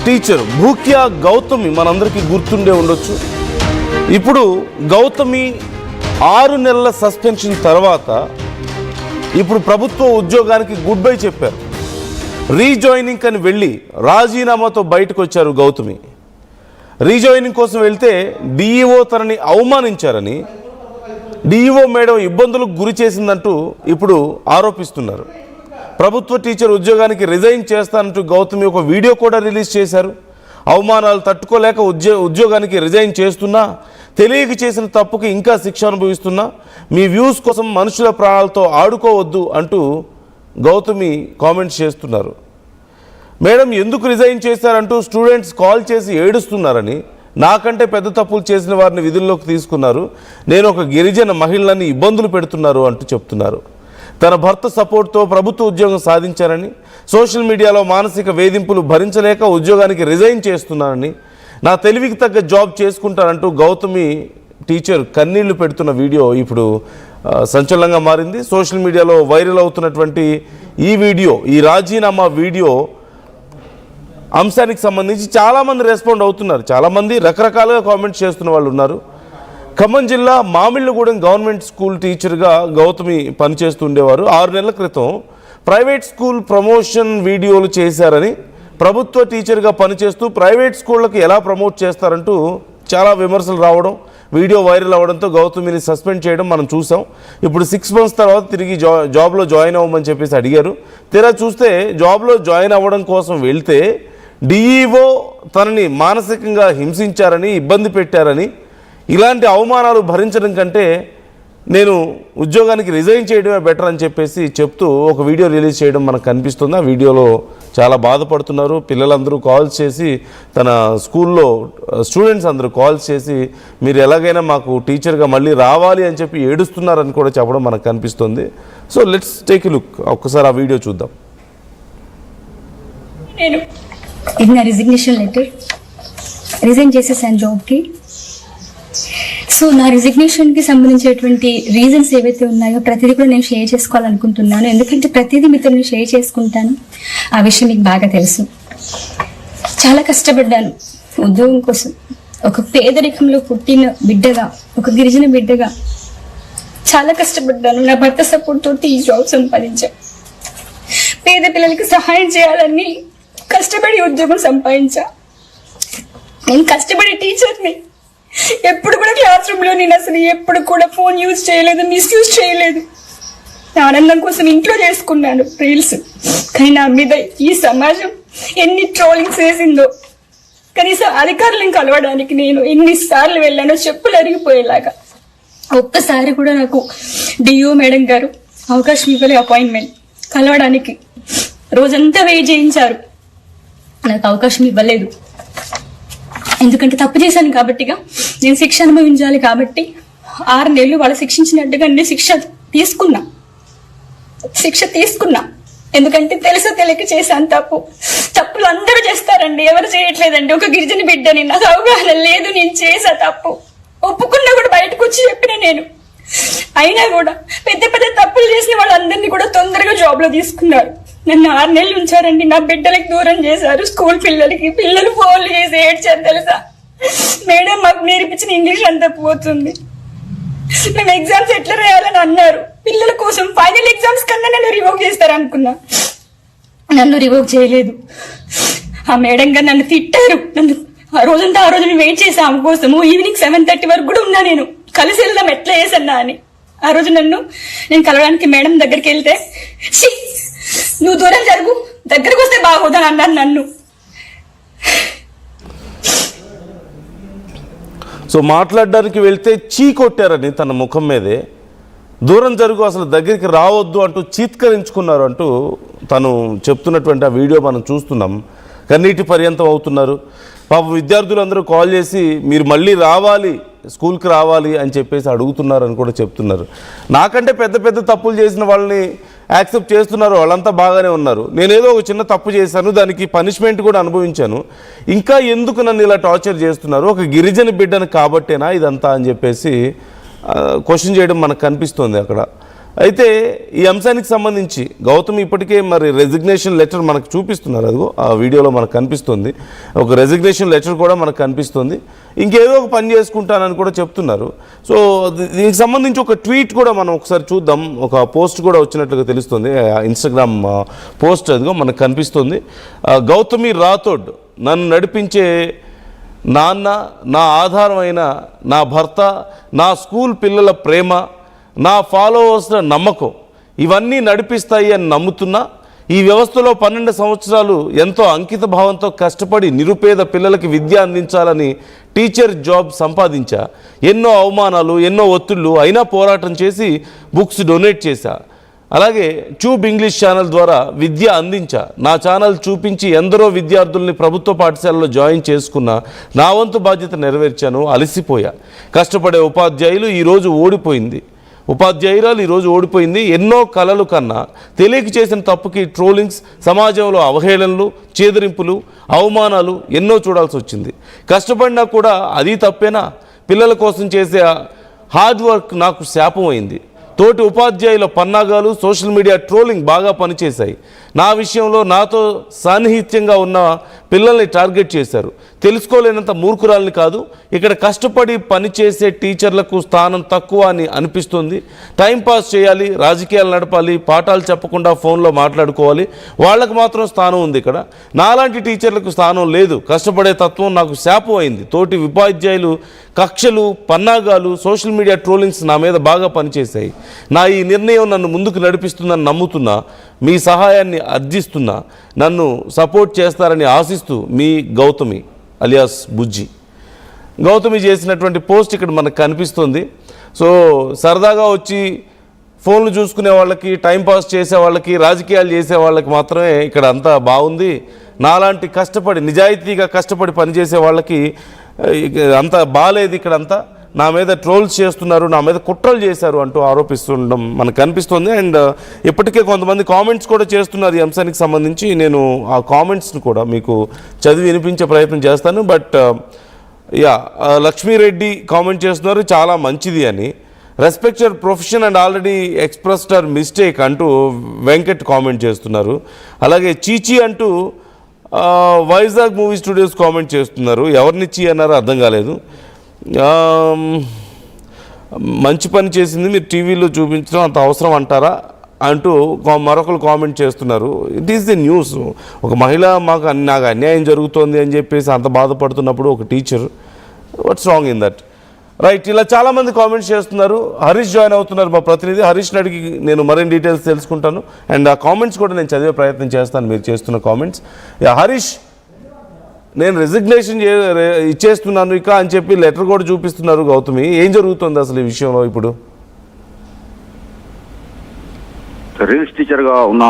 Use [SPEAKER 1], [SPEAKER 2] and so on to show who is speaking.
[SPEAKER 1] Teacher Bhukya Gautami మనందరికీ గుర్తుండే ఉండొచ్చు. ఇప్పుడు గౌతమి 6 నెలల సస్పెన్షన్ తర్వాత ఇప్పుడు ప్రభుత్వ ఉద్యోగానికి గుడ్ బై చెప్పారు. రీజాయినింగ్ అని వెళ్ళి రాజీనామాతో బయటకు వచ్చారు గౌతమి. రీజాయినింగ్ కోసం వెళ్తే డిఈఓ తనని అవమానించారని, డిఈఓ మేడం ఇబ్బందులకు గురి చేసిందంటూ ఇప్పుడు ఆరోపిస్తున్నారు. ప్రభుత్వ టీచర్ ఉద్యోగానికి రిజైన్ చేస్తానంటూ గౌతమి ఒక వీడియో కూడా రిలీజ్ చేశారు. అవమానాలు తట్టుకోలేక ఉద్యోగానికి రిజైన్ చేస్తున్నా, తెలియక చేసిన తప్పుకి ఇంకా శిక్ష అనుభవిస్తున్నా, మీ వ్యూస్ కోసం మనుషుల ప్రాణాలతో ఆడుకోవద్దు అంటూ గౌతమి కామెంట్స్ చేస్తున్నారు. మేడం ఎందుకు రిజైన్ చేశారంటూ స్టూడెంట్స్ కాల్ చేసి ఏడుస్తున్నారని, నాకంటే పెద్ద తప్పులు చేసిన వారిని విధుల్లోకి తీసుకున్నారు, నేను ఒక గిరిజన మహిళని ఇబ్బందులు పెడుతున్నారు అంటూ చెప్తున్నారు. తన భర్త సపోర్ట్తో ప్రభుత్వ ఉద్యోగం సాధించారని, సోషల్ మీడియాలో మానసిక వేధింపులు భరించలేక ఉద్యోగానికి రిజైన్ చేస్తున్నానని, నా తెలివికి తగ్గ జాబ్ చేసుకుంటానంటూ గౌతమి టీచర్ కన్నీళ్లు పెడుతున్న వీడియో ఇప్పుడు సంచలనంగా మారింది. సోషల్ మీడియాలో వైరల్ అవుతున్నటువంటి ఈ వీడియో, ఈ రాజీనామా వీడియో అంశానికి సంబంధించి చాలామంది రెస్పాండ్ అవుతున్నారు. చాలామంది రకరకాలుగా కామెంట్స్ చేస్తున్న వాళ్ళు ఉన్నారు. ఖమ్మం జిల్లా మామిళ్ళగూడెం గవర్నమెంట్ స్కూల్ టీచర్గా గౌతమి పనిచేస్తూ ఉండేవారు. 6 నెలల క్రితం ప్రైవేట్ స్కూల్ ప్రమోషన్ వీడియోలు చేశారని, ప్రభుత్వ టీచర్గా పనిచేస్తూ ప్రైవేట్ స్కూళ్ళకి ఎలా ప్రమోట్ చేస్తారంటూ చాలా విమర్శలు రావడం, వీడియో వైరల్ అవ్వడంతో గౌతమిని సస్పెండ్ చేయడం మనం చూసాం. ఇప్పుడు 6 months తర్వాత తిరిగి జాబ్లో జాయిన్ అవ్వమని చెప్పేసి అడిగారు. తీరా చూస్తే జాబ్లో జాయిన్ అవ్వడం కోసం వెళ్తే డిఈఓ తనని మానసికంగా హింసించారని, ఇబ్బంది పెట్టారని, ఇలాంటి అవమానాలు భరించడం కంటే నేను ఉద్యోగానికి రిజైన్ చేయడమే బెటర్ అని చెప్పేసి చెప్తూ ఒక వీడియో రిలీజ్ చేయడం మనకు కనిపిస్తుంది. ఆ వీడియోలో చాలా బాధపడుతున్నారు. పిల్లలందరూ కాల్స్ చేసి, తన స్కూల్లో స్టూడెంట్స్ అందరూ కాల్స్ చేసి మీరు ఎలాగైనా మాకు టీచర్గా మళ్ళీ రావాలి అని చెప్పి ఏడుస్తున్నారని కూడా చెప్పడం మనకు కనిపిస్తుంది. So let's take a look. ఒక్కసారి ఆ వీడియో చూద్దాం.
[SPEAKER 2] ఇది నా రిజిగ్నేషన్ లెటర్. రిజైన్ చేసేసాను జాబ్కి. సో నా రిజిగ్నేషన్కి సంబంధించినటువంటి రీజన్స్ ఏవైతే ఉన్నాయో ప్రతిదీ కూడా నేను షేర్ చేసుకోవాలనుకుంటున్నాను. ఎందుకంటే ప్రతిదీ మీతో నేను షేర్ చేసుకుంటాను. ఆ విషయం మీకు బాగా తెలుసు. చాలా కష్టపడ్డాను ఉద్యోగం కోసం. ఒక పేదరికంలో పుట్టిన బిడ్డగా, ఒక గిరిజన బిడ్డగా చాలా కష్టపడ్డాను. నా భర్త సపోర్ట్ తోటి ఈ జాబ్ సంపాదించాను. పేద పిల్లలకి సహాయం చేయాలని కష్టపడి ఉద్యోగం సంపాదించా. నేను కష్టపడే టీచర్ని. ఎప్పుడు కూడా క్లాస్ రూమ్లో నేను అసలు ఎప్పుడు కూడా ఫోన్ యూజ్ చేయలేదు, మిస్యూజ్ చేయలేదు. ఆనందం కోసం ఇంట్లో చేసుకున్నాను రీల్స్. కానీ నా మీద ఈ సమాజం ఎన్ని ట్రోలింగ్స్ వేసిందో. కనీసం అధికారులను కలవడానికి నేను ఎన్నిసార్లు వెళ్ళానో చెప్పులు అరిగిపోయేలాగా. ఒక్కసారి కూడా నాకు డిఓ మేడం గారు అవకాశం ఇవ్వలే అపాయింట్మెంట్ కలవడానికి. రోజంతా వెయిట్ చేయించారు, నాకు అవకాశం ఇవ్వలేదు. ఎందుకంటే తప్పు చేశాను కాబట్టిగా, నేను శిక్ష అనుభవించాలి కాబట్టి 6 నెలలు వాళ్ళు శిక్షించినట్టుగా నేను శిక్ష తీసుకున్నా. ఎందుకంటే తెలుసో తెలియక చేశాను తప్పులు అందరూ చేస్తారండి, ఎవరు చేయట్లేదండి. ఒక గిరిజన బిడ్డని, నాకు అవగాహన లేదు, నేను చేసా తప్పు. ఒప్పుకున్నా కూడా బయటకు వచ్చి చెప్పిన నేను. అయినా కూడా పెద్ద పెద్ద తప్పులు చేసిన వాళ్ళందరినీ కూడా తొందరగా జాబ్లో తీసుకున్నారు. నన్ను 6 నెలలు ఉంచారండి. నా బిడ్డలకు దూరం చేశారు. స్కూల్ పిల్లలు ఫోన్లు చేసి ఏడ్చారు తెలుసా. మేడం మాకు నేర్పించిన ఇంగ్లీష్ అంతా పోతుంది, మేము ఎగ్జామ్స్ ఎట్లా రాయాలని అన్నారు. పిల్లల కోసం ఫైనల్ ఎగ్జామ్స్ కన్నా నన్ను రివోక్ చేస్తారు అనుకున్నా. నన్ను రివోక్ చేయలేదు. ఆ మేడం గారు నన్ను తిట్టారు. నన్ను ఆ రోజంతా వెయిట్ చేసా ఆమె కోసము. ఈవినింగ్ 7:30 వరకు కూడా ఉన్నా నేను. కలిసి వెళ్దాం ఎట్లా చేసన్నా అని. ఆ రోజు నేను కలవడానికి మేడం దగ్గరికి వెళ్తే, నువ్వు దూరం జరుగు, దగ్గరకు వస్తే బాగోదని అన్నాను నన్ను.
[SPEAKER 1] సో మాట్లాడడానికి వెళ్తే చీ కొట్టారని తన ముఖం మీదే, దూరం జరుగు, అసలు దగ్గరికి రావద్దు అంటూ చీత్కరించుకున్నారు అంటూ తను చెప్తున్నటువంటి ఆ వీడియో మనం చూస్తున్నాం. కన్నీటి పర్యంతం అవుతున్నారు. పాపం విద్యార్థులందరూ కాల్ చేసి మీరు మళ్ళీ రావాలి, స్కూల్కి రావాలి అని చెప్పేసి అడుగుతున్నారని కూడా చెప్తున్నారు. నాకంటే పెద్ద పెద్ద తప్పులు చేసిన వాళ్ళని యాక్సెప్ట్ చేస్తున్నారు, వాళ్ళంతా బాగానే ఉన్నారు. నేనేదో ఒక చిన్న తప్పు చేశాను, దానికి పనిష్మెంట్ కూడా అనుభవించాను, ఇంకా ఎందుకు నన్ను ఇలా టార్చర్ చేస్తున్నారు, ఒక గిరిజన బిడ్డను కాబట్టేనా ఇదంతా అని చెప్పేసి క్వశ్చన్ చేయడం మనకు కనిపిస్తుంది అక్కడ. అయితే ఈ అంశానికి సంబంధించి గౌతమ్ ఇప్పటికే మరి రెసిగ్నేషన్ లెటర్ మనకు చూపిస్తున్నారు, అదిగో ఆ వీడియోలో మనకు కనిపిస్తుంది. ఒక రెసిగ్నేషన్ లెటర్ కూడా మనకు కనిపిస్తుంది. ఇంకేదో ఒక పని చేసుకుంటానని కూడా చెప్తున్నారు. సో దీనికి సంబంధించి ఒక ట్వీట్ కూడా మనం ఒకసారి చూద్దాం. ఒక పోస్ట్ కూడా వచ్చినట్లుగా తెలుస్తుంది, ఇన్స్టాగ్రామ్ పోస్ట్ అదిగో మనకు కనిపిస్తుంది. గౌతమి రాథోడ్, నన్ను నడిపించే నాన్న, నా ఆధారమైన నా భర్త, నా స్కూల్ పిల్లల ప్రేమ, నా ఫాలోవర్స్ల నమ్మకం ఇవన్నీ నడిపిస్తాయి అని నమ్ముతున్నా. ఈ వ్యవస్థలో 12 సంవత్సరాలు ఎంతో అంకిత భావంతో కష్టపడి నిరుపేద పిల్లలకి విద్య అందించాలని టీచర్ జాబ్ సంపాదించా. ఎన్నో అవమానాలు, ఎన్నో ఒత్తిళ్లు అయినా పోరాటం చేసి బుక్స్ డొనేట్ చేశా. అలాగే ట్యూబ్ ఇంగ్లీష్ ఛానల్ ద్వారా విద్య అందించా. నా ఛానల్ చూపించి ఎందరో విద్యార్థుల్ని ప్రభుత్వ పాఠశాలలో జాయిన్ చేసుకున్నా. నా వంతు బాధ్యత నెరవేర్చాను, అలసిపోయా. కష్టపడే ఉపాధ్యాయురాలు ఈరోజు ఓడిపోయింది. ఎన్నో కలలు కన్నా తెలియక చేసిన తప్పుకి ట్రోలింగ్స్, సమాజంలో అవహేళనలు, చేదరింపులు, అవమానాలు ఎన్నో చూడాల్సి వచ్చింది. కష్టపడినా కూడా అది తప్పేనా? పిల్లల కోసం చేసే హార్డ్ వర్క్ నాకు శాపం అయింది. తోటి ఉపాధ్యాయుల పన్నాగాలు, సోషల్ మీడియా ట్రోలింగ్ బాగా పనిచేశాయి. నా విషయంలో నాతో సాన్నిహిత్యంగా ఉన్న పిల్లల్ని టార్గెట్ చేశారు. తెలుసుకోలేనంత మూర్ఖురాలని కాదు. ఇక్కడ కష్టపడి పనిచేసే టీచర్లకు స్థానం తక్కువ అని అనిపిస్తుంది. టైంపాస్ చేయాలి, రాజకీయాలు నడపాలి, పాఠాలు చెప్పకుండా ఫోన్లో మాట్లాడుకోవాలి, వాళ్ళకు మాత్రం స్థానం ఉంది. ఇక్కడ నాలాంటి టీచర్లకు స్థానం లేదు. కష్టపడే తత్వం నాకు శాపం అయింది. తోటి ఉపాధ్యాయులు కక్షలు, పన్నాగాలు, సోషల్ మీడియా ట్రోలింగ్స్ నా మీద బాగా పనిచేశాయి. నా ఈ నిర్ణయం నన్ను ముందుకు నడిపిస్తుందని నమ్ముతున్నా. మీ సహాయాన్ని అర్థిస్తున్నా. నన్ను సపోర్ట్ చేస్తారని ఆశిస్తూ మీ గౌతమి అలియాస్ బుజ్జి. గౌతమి చేసినటువంటి పోస్ట్ ఇక్కడ మనకు కనిపిస్తుంది. సో సరదాగా వచ్చి ఫోన్లు చూసుకునే వాళ్ళకి, టైంపాస్ చేసే వాళ్ళకి, రాజకీయాలు చేసే వాళ్ళకి మాత్రమే ఇక్కడ అంతా బాగుంది. నాలాంటి కష్టపడి, నిజాయితీగా కష్టపడి పనిచేసే వాళ్ళకి అంత బాగాలేదు. ఇక్కడంతా నా మీద ట్రోల్స్ చేస్తున్నారు, నా మీద కుట్రలు చేశారు అంటూ ఆరోపిస్తుండడం మనకు కనిపిస్తుంది. అండ్ ఇప్పటికే కొంతమంది కామెంట్స్ కూడా చేస్తున్నారు ఈ అంశానికి సంబంధించి. నేను ఆ కామెంట్స్ని కూడా మీకు చదివి వినిపించే ప్రయత్నం చేస్తాను. బట్ లక్ష్మీరెడ్డి కామెంట్ చేస్తున్నారు, చాలా మంచిది అని. Respect your profession and already expressed your mistake అంటూ వెంకట్ కామెంట్ చేస్తున్నారు. అలాగే చీచీ అంటూ వైజాగ్ మూవీ స్టూడియోస్ కామెంట్ చేస్తున్నారు. ఎవరిని చీ అన్నారో అర్థం కాలేదు. మంచి పని చేసింది మీరు టీవీలో చూపించడం అంత అవసరం అంటారా అంటూ మరొకరు కామెంట్ చేస్తున్నారు. It is the news. ఒక మహిళ నాకు అన్యాయం జరుగుతోంది అని చెప్పేసి అంత బాధపడుతున్నప్పుడు ఒక teacher, what's wrong in that? Right, ఇలా చాలామంది కామెంట్స్ చేస్తున్నారు. హరీష్ జాయిన్ అవుతున్నారు, మా ప్రతినిధి. హరీష్ని అడిగి నేను మరిన్ని డీటెయిల్స్ తెలుసుకుంటాను. అండ్ ఆ కామెంట్స్ కూడా నేను చదివే ప్రయత్నం చేస్తాను, మీరు చేస్తున్న కామెంట్స్. హరీష్, నేను రెసిగ్నేషన్ ఇచ్చేస్తున్నాను ఇక అని చెప్పి లెటర్ కూడా చూపిస్తున్నారు గౌతమి. ఏం జరుగుతుంది అసలు ఈ విషయంలో ఇప్పుడు?
[SPEAKER 3] రీల్స్ టీచర్గా ఉన్న